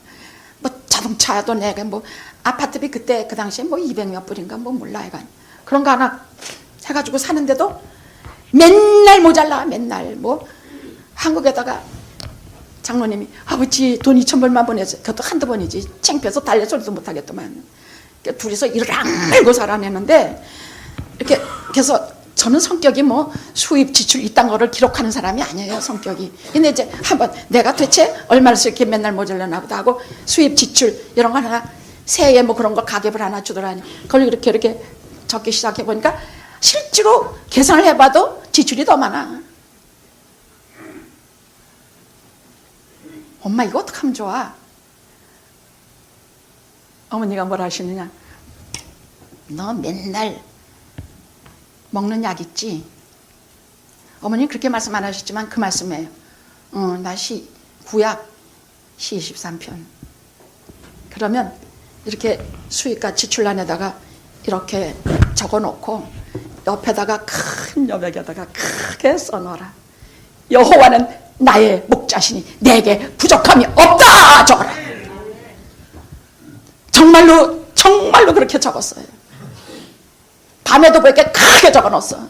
뭐 자동차도 내가 뭐 아파트비 그때 그 당시에 뭐 200몇 불인가 뭐 몰라, 이간 그런 거 하나 해가지고 사는데도 맨날 모자라. 맨날 뭐 한국에다가 장로님이 아버지 돈 2,000불만 보내서, 그것도 한두 번이지, 창피해서 달래 소리도 못하겠더만. 둘이서 일을 악물고 살아내는데, 이렇게 해서 저는 성격이 뭐 수입 지출 이딴 거를 기록하는 사람이 아니에요, 성격이. 근데 이제 한번 내가 대체 얼마를 이렇게 맨날 모자라나 보다 하고 수입 지출 이런 거 하나, 새해 뭐 그런 거 가계부를 하나 주더라니. 그걸 이렇게 적기 시작해 보니까 실제로 계산을 해봐도 지출이 더 많아. 엄마 이거 어떡하면 좋아? 어머니가 뭐라 하시느냐? 너 맨날 먹는 약 있지? 어머니 그렇게 말씀 안 하셨지만 그 말씀이에요. 나 구약 시 23편. 그러면 이렇게 수익과 지출란에다가 이렇게 적어놓고 옆에다가 큰 여백에다가 크게 써놓아라. 여호와는 나의 목자시니 내게 부족함이 없다 적어라. 정말로 그렇게 적었어요. 밤에도 그렇게 크게 적어놓았어.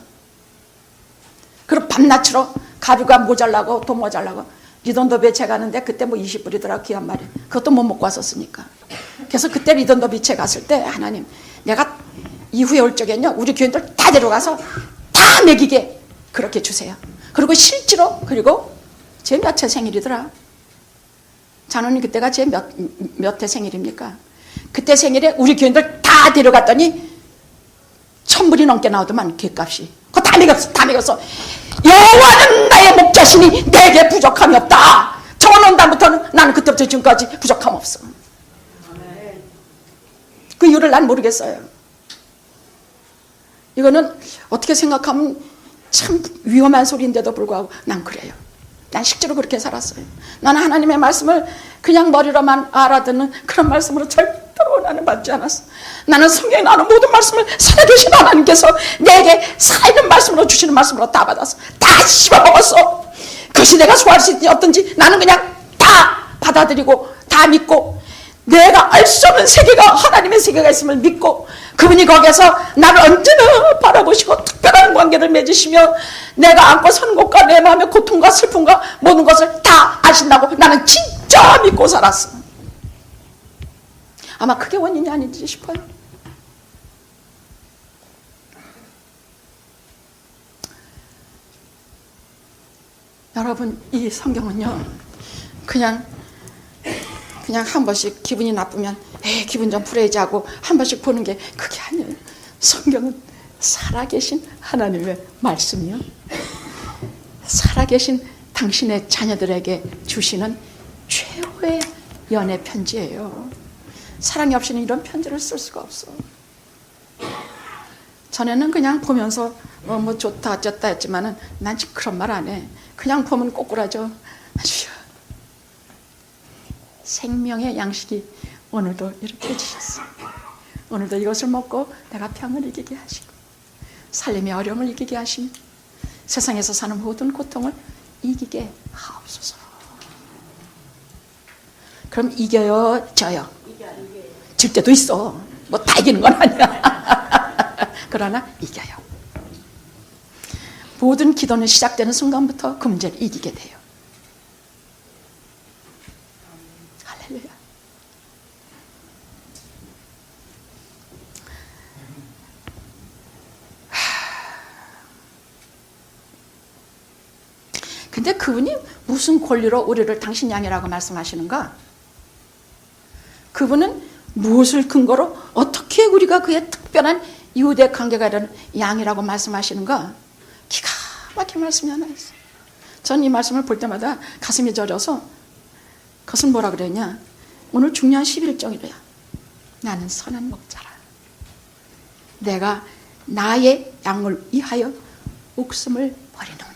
그리고 밤낮으로 가루가 모자라고 돈 모자라고 리돈더비에 채 가는데 그때 뭐 20불이더라 귀한 말이. 그것도 못 먹고 왔었으니까. 그래서 그때 리돈더비 채 갔을 때 하나님 내가 이후에 올 적에는요 우리 교인들 다 데려가서 다 먹이게 그렇게 주세요. 그리고 실제로 그리고 제 몇 해 생일이더라. 장로님 그때가 제 몇 해 생일입니까? 그때 생일에 우리 교인들 다 데려갔더니 1000불이 넘게 나오더만 객값이. 그거 다 먹였어. 여호와는 나의 목자시니 내게 부족함이 없다. 적어놓은 다음부터는 나는 그때부터 지금까지 부족함 없어. 그 이유를 난 모르겠어요. 이거는 어떻게 생각하면 참 위험한 소리인데도 불구하고 난 그래요. 난 실제로 그렇게 살았어요. 나는 하나님의 말씀을 그냥 머리로만 알아듣는 그런 말씀으로 절대로 나는 받지 않았어. 나는 성경에 나오는 모든 말씀을 살아계신 하나님께서 내게 살아있는 말씀으로 주시는 말씀으로 다 받았어. 다 씹어먹었어. 그것이 내가 소화할 수 있든지 어떤지 나는 그냥 다 받아들이고 다 믿고 내가 알 수 없는 세계가 하나님의 세계가 있음을 믿고 그분이 거기에서 나를 언제나 바라보시고 특별한 관계를 맺으시며 내가 안고 서는 것과 내 마음의 고통과 슬픔과 모든 것을 다 아신다고 나는 진짜 믿고 살았어. 아마 그게 원인이 아닌지 싶어요. 여러분 이 성경은요 그냥 한 번씩 기분이 나쁘면 기분 좀 풀어야지 하고 한 번씩 보는 게 그게 아니에요. 성경은 살아계신 하나님의 말씀이요. 살아계신 당신의 자녀들에게 주시는 최후의 연애 편지예요. 사랑이 없이는 이런 편지를 쓸 수가 없어. 전에는 그냥 보면서 뭐 좋다 어쩌다 했지만은 난 지금 그런 말 안 해. 그냥 보면 꼬꾸라져. 주여 생명의 양식이 오늘도 이렇게 해주셨어. 오늘도 이것을 먹고 내가 병을 이기게 하시고 살림의 어려움을 이기게 하시며 세상에서 사는 모든 고통을 이기게 하옵소서. 그럼 이겨요 져요? 질 때도 있어. 뭐 다 이기는 건 아니야. 그러나 이겨요. 모든 기도는 시작되는 순간부터 그 문제를 이기게 돼요. 할렐루야. 근데 그분이 무슨 권리로 우리를 당신 양이라고 말씀하시는가? 그분은 무엇을 근거로 어떻게 우리가 그의 특별한 유대 관계가 되는 양이라고 말씀하시는가? 기가 막힌 말씀이 하나 있어. 전 이 말씀을 볼 때마다 가슴이 저려서 그것은 뭐라 그랬냐? 오늘 중요한 11정이래요. 나는 선한 목자라. 내가 나의 양을 위하여 목숨을 버리노니.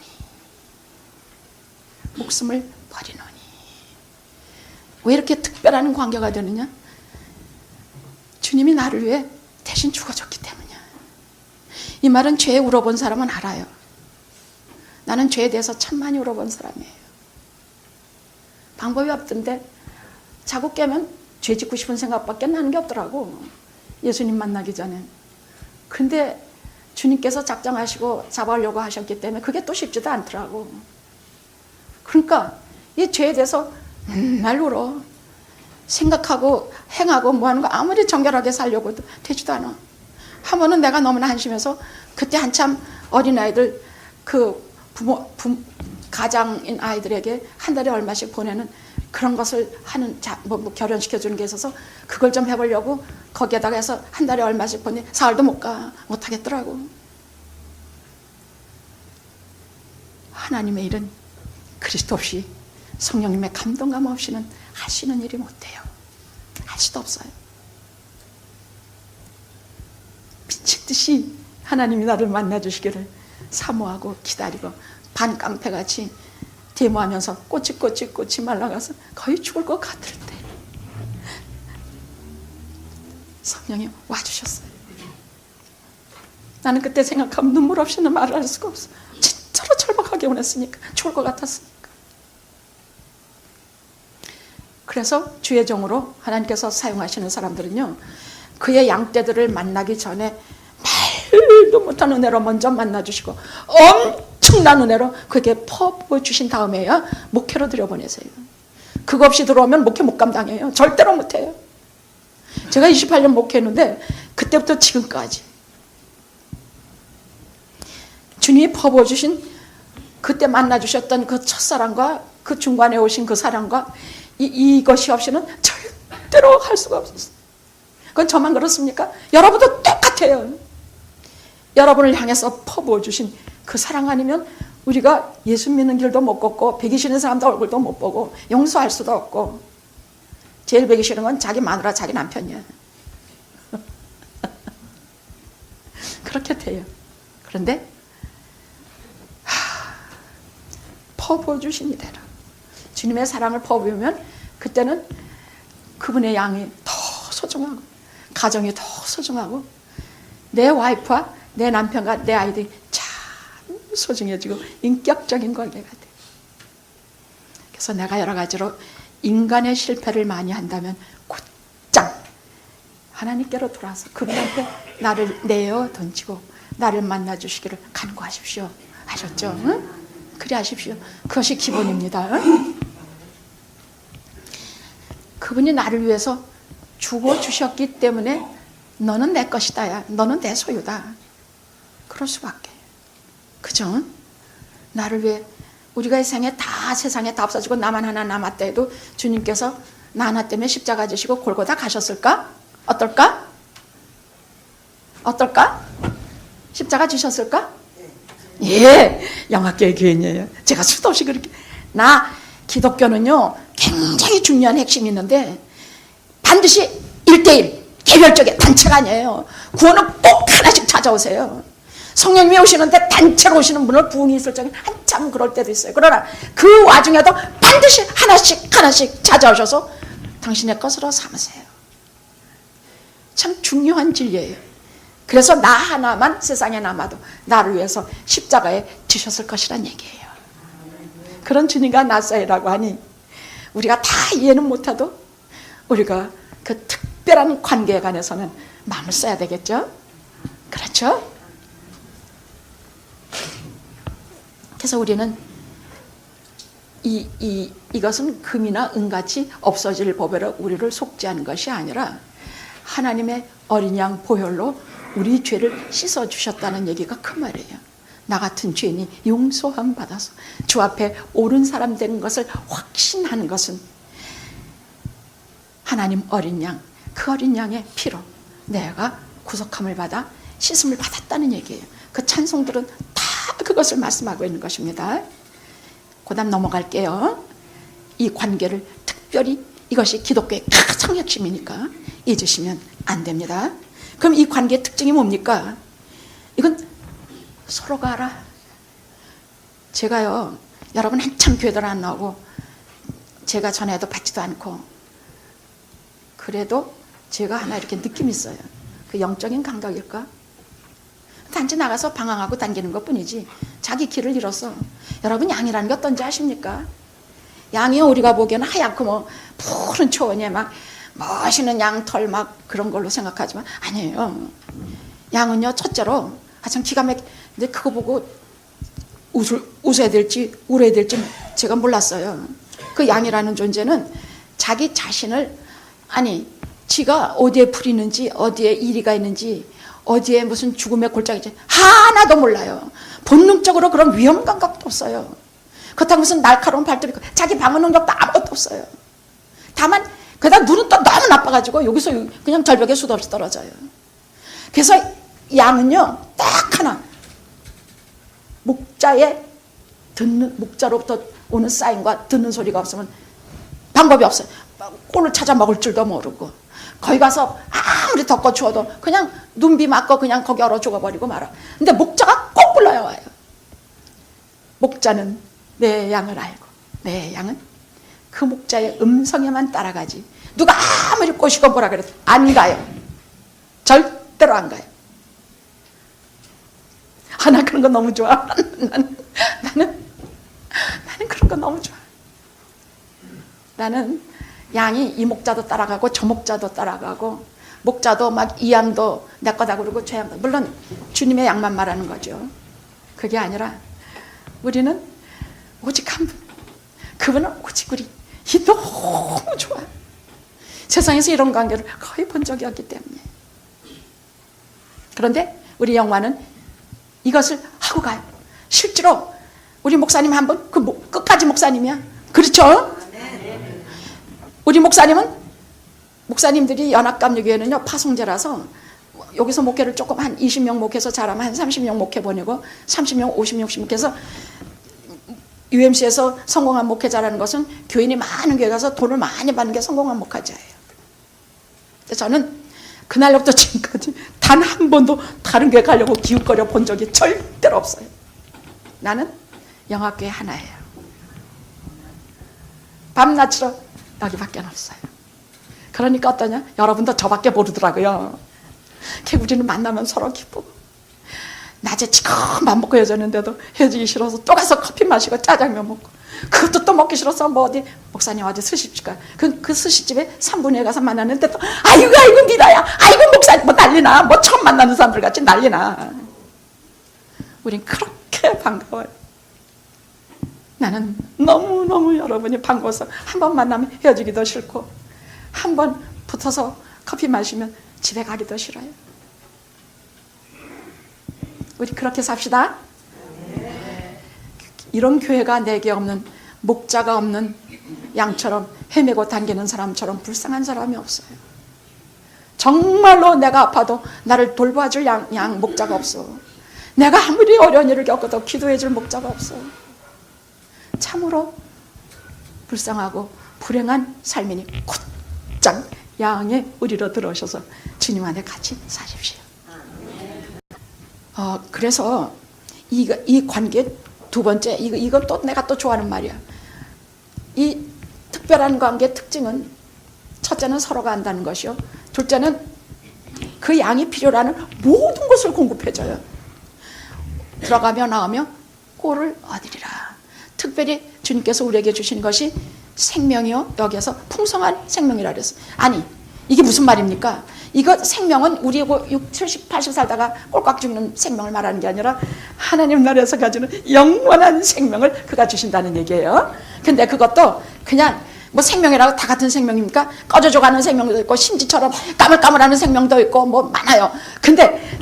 목숨을 버리노니. 왜 이렇게 특별한 관계가 되느냐? 주님이 나를 위해 대신 죽어줬기 때문이야. 이 말은 죄에 울어본 사람은 알아요. 나는 죄에 대해서 참 많이 울어본 사람이에요. 방법이 없던데 자고 깨면 죄 짓고 싶은 생각밖에 나는 게 없더라고. 예수님 만나기 전에. 근데 주님께서 작정하시고 잡아오려고 하셨기 때문에 그게 또 쉽지도 않더라고. 그러니까 이 죄에 대해서 맨날 울어. 생각하고 행하고 뭐하는 거 아무리 정결하게 살려고 되지도 않아. 한 번은 내가 너무나 한심해서 그때 한참 어린아이들 그 가장인 아이들에게 한 달에 얼마씩 보내는 그런 것을 하는 뭐 결혼시켜주는 게 있어서 그걸 좀 해보려고 거기에다가 해서 한 달에 얼마씩 보내 사흘도 못 하겠더라고. 그러니까 이 죄에 대해서 맨날 울어. 하나님의 일은 그리스도 없이, 성령님의 감동감 없이는 하시는 일이 못돼요. 할 수도 없어요. 미친 듯이 하나님이 나를 만나주시기를 사모하고 기다리고 반깡패같이 데모하면서 꽃이 말라가서 거의 죽을 것 같을 때 성령이 와주셨어요. 나는 그때 생각하면 눈물 없이는 말을 할 수가 없어. 진짜로 절박하게 원했으니까, 죽을 것 같았으니까. 그래서 주의 종으로 하나님께서 사용하시는 사람들은요, 그의 양떼들을 만나기 전에 말도 못한 은혜로 먼저 만나주시고 엄청난 은혜로 그에게 퍼부어주신 다음에야 목회로 들여보내세요. 그거 없이 들어오면 목회 못 감당해요. 절대로 못해요. 제가 28년 목회했는데 그때부터 지금까지 주님이 퍼부어주신, 그때 만나주셨던 그 첫사랑과 그 중간에 오신 그 사랑과 이것이 없이는 절대로 할 수가 없었어요. 그건 저만 그렇습니까? 여러분도 똑같아요. 여러분을 향해서 퍼부어주신 그 사랑 아니면 우리가 예수 믿는 길도 못 걷고, 배기 싫은 사람도 얼굴도 못 보고, 용서할 수도 없고, 제일 배기 싫은 건 자기 마누라, 자기 남편이야. 그렇게 돼요. 그런데 퍼부어주신 이대로 주님의 사랑을 퍼부으면 그때는 그분의 양이 더 소중하고, 가정이 더 소중하고, 내 와이프와 내 남편과 내 아이들이 참 소중해지고 인격적인 관계가 돼. 그래서 내가 여러 가지로 인간의 실패를 많이 한다면 곧장 하나님께로 돌아서 그분한테 나를 내어 던지고 나를 만나주시기를 간구하십시오. 하셨죠? 응? 그래 하십시오. 그것이 기본입니다. 응? 그분이 나를 위해서 죽어주셨기 때문에 너는 내 것이다. 야. 너는 내 소유다. 그럴 수밖에. 그죠? 나를 위해, 우리가 이 생에 다, 세상에 다 없어지고 나만 하나 남았다 해도 주님께서 나 하나 때문에 십자가 지시고 골고다 가셨을까? 어떨까? 어떨까? 십자가 지셨을까? 예, 영학교의 교인이에요. 제가 수도 없이 그렇게. 기독교는요, 굉장히 중요한 핵심이 있는데, 반드시 1대1, 개별적인 단체가 아니에요. 구원은 꼭 하나씩 찾아오세요. 성령님이 오시는데 단체로 오시는 분을 부흥이 있을 적에 한참 그럴 때도 있어요. 그러나 그 와중에도 반드시 하나씩 찾아오셔서 당신의 것으로 삼으세요. 참 중요한 진리예요. 그래서 나 하나만 세상에 남아도 나를 위해서 십자가에 지셨을 것이란 얘기예요. 그런 주님과 나사이라고 하니 우리가 다 이해는 못해도 우리가 그 특별한 관계에 관해서는 마음을 써야 되겠죠? 그렇죠? 그래서 우리는 이것은 금이나 은같이 없어질 법으로 우리를 속죄하는 것이 아니라 하나님의 어린 양 보혈로 우리 죄를 씻어주셨다는 얘기가 그 말이에요. 나 같은 죄인이 용서함 받아서 주 앞에 옳은 사람 되는 것을 확신하는 것은 하나님 어린 양, 그 어린 양의 피로 내가 구속함을 받아 씻음을 받았다는 얘기예요. 그 찬송들은 다 그것을 말씀하고 있는 것입니다. 그 다음 넘어갈게요. 이 관계를 특별히, 이것이 기독교의 가장 핵심이니까 잊으시면 안 됩니다. 그럼 이 관계의 특징이 뭡니까? 이건 서로가 알아. 제가요, 여러분 한참 교회들 안 나오고 제가 전에도 받지도 않고 그래도 제가 하나 이렇게 느낌이 있어요. 그 영적인 감각일까? 단지 나가서 방황하고 다니는 것 뿐이지 자기 길을 잃었어. 여러분 양이라는 게 어떤지 아십니까? 양이 우리가 보기에는 하얗고 푸른 초원에 막 멋있는 양털 막 그런 걸로 생각하지만 아니에요. 양은요, 첫째로 참 기가 막히게, 근데 그거 보고 웃어야 될지 울어야 될지 제가 몰랐어요. 그 양이라는 존재는 자기 자신을, 지가 어디에 풀이 있는지, 어디에 이리가 있는지, 어디에 무슨 죽음의 골짜기인지 하나도 몰라요. 본능적으로 그런 위험 감각도 없어요. 그렇다고 무슨 날카로운 발톱이 있고 자기 방어 능력도 아무것도 없어요. 다만 게다가 눈은 또 너무 나빠가지고 여기서 그냥 절벽에 수도 없이 떨어져요. 그래서 양은요 딱 하나, 목자의 듣는 목자로부터 오는 사인과 듣는 소리가 없으면 방법이 없어요. 꼴을 찾아 먹을 줄도 모르고 거기 가서 아무리 덥고 추워도 그냥 눈비 맞고 그냥 거기 얼어 죽어버리고 말아. 근데 목자가 꼭 불러야 와요. 목자는 내 양을 알고 내 양은 그 목자의 음성에만 따라가지. 누가 아무리 꼬시고 뭐라 그래도 안 가요. 절대로 안 가요. 나 그런 거 너무 좋아. 나는 그런 거 너무 좋아. 나는 양이 이 목자도 따라가고 저 목자도 따라가고 목자도 막 이 양도 내 거다 그러고 저 양도, 물론 주님의 양만 말하는 거죠. 그게 아니라 우리는 오직 한 분, 그분은 오직 우리 이 너무 좋아. 세상에서 이런 관계를 거의 본 적이 없기 때문에. 그런데 우리 영화는 이것을 하고 가요. 실제로 우리 목사님 한 분, 끝까지 목사님이야. 그렇죠? 우리 목사님들이 연합감리교회는요 파송제라서 여기서 목회를 조금 한 20명 목회해서 잘하면 한 30명 목회 보내고 30명, 50명, 60명 목회해서 UMC에서 성공한 목회자라는 것은 교인이 많은 교회 가서 돈을 많이 받는 게 성공한 목회자예요. 저는 그날부터 지금까지 단 한 번도 다른 교회 가려고 기웃거려 본 적이 절대로 없어요. 나는 영합교회 하나예요. 밤낮으로 여기밖에 없어요. 그러니까 어떠냐? 여러분도 저밖에 모르더라고요. 우리는 만나면 서로 기쁘고 낮에 지금 밥 먹고 헤어졌는데도 헤어지기 싫어서 또 가서 커피 마시고 짜장면 먹고 그것도 또 먹기 싫어서 뭐 어디 목사님 어디 스시집가 그 스시집에 3분에 가서 만났는데 또 아이고 미라야 아이고 목사님 뭐 난리나 뭐 처음 만나는 사람들 같이 난리나. 우린 그렇게 반가워요. 나는 너무너무 여러분이 반가워서 한 번 만나면 헤어지기도 싫고 한 번 붙어서 커피 마시면 집에 가기도 싫어요. 우리 그렇게 삽시다. 이런 교회가 내게 없는, 목자가 없는 양처럼 헤매고 당기는 사람처럼 불쌍한 사람이 없어요. 정말로 내가 아파도 나를 돌봐줄 양 목자가 없어. 내가 아무리 어려운 일을 겪어도 기도해줄 목자가 없어. 참으로 불쌍하고 불행한 삶이니 곧장 양의 우리로 들어오셔서 주님 안에 같이 사십시오. 그래서 이 관계 두 번째, 이건 또 내가 또 좋아하는 말이야. 이 특별한 관계의 특징은 첫째는 서로가 안다는 것이요. 둘째는 그 양이 필요로 하는 모든 것을 공급해줘요. 들어가며 나오며 꼴을 얻으리라. 특별히 주님께서 우리에게 주신 것이 생명이요. 여기에서 풍성한 생명이라 그랬어요. 아니, 이게 무슨 말입니까? 이거 생명은 우리 60, 70, 80 살다가 꼴깍 죽는 생명을 말하는 게 아니라 하나님 나라에서 가지는 영원한 생명을 그가 주신다는 얘기예요. 근데 그것도 그냥 뭐 생명이라고 다 같은 생명입니까? 꺼져져가는 생명도 있고 심지처럼 까물까물하는 생명도 있고 뭐 많아요. 근데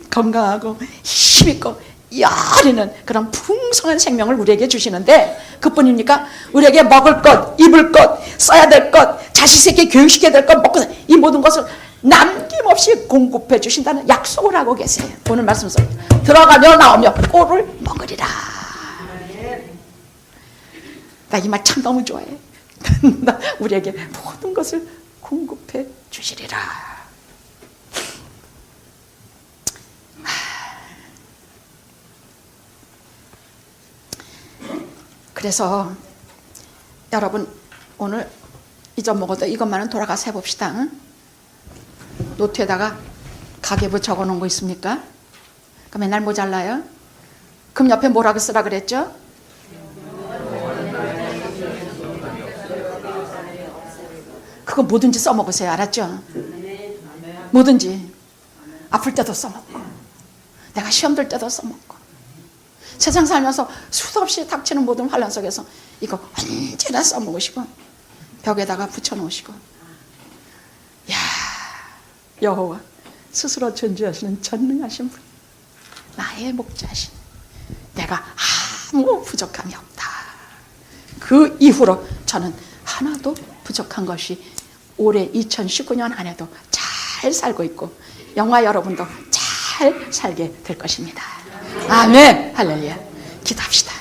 건강하고 힘있고 여리는 그런 풍성한 생명을 우리에게 주시는데 그뿐입니까? 우리에게 먹을 것, 입을 것, 써야 될 것, 자식 새끼 교육시켜야 될 것, 먹고 이 모든 것을 남김없이 공급해 주신다는 약속을 하고 계세요. 오늘 말씀 속에 들어가며 나오며 꼴을 먹으리라. 나 이 말 참 너무 좋아해. 우리에게 모든 것을 공급해 주시리라. 그래서 여러분 오늘 잊어먹어도 이것만은 돌아가서 해봅시다. 응? 노트에다가 가계부 적어놓은 거 있습니까? 그럼 맨날 모자라요? 그럼 옆에 뭐라고 쓰라 그랬죠? 그거 뭐든지 써먹으세요. 알았죠? 뭐든지 아플 때도 써먹고 내가 시험 들 때도 써먹고 세상 살면서 수도 없이 닥치는 모든 환난 속에서 이거 언제나 써먹으시고 벽에다가 붙여놓으시고 야 여호와 스스로 존재하시는 전능하신 분 나의 목자신 내가 아무 부족함이 없다. 그 이후로 저는 하나도 부족한 것이 올해 2019년 한 해도 잘 살고 있고 영화 여러분도 잘 살게 될 것입니다. 아멘. 할렐루야. 기도합시다.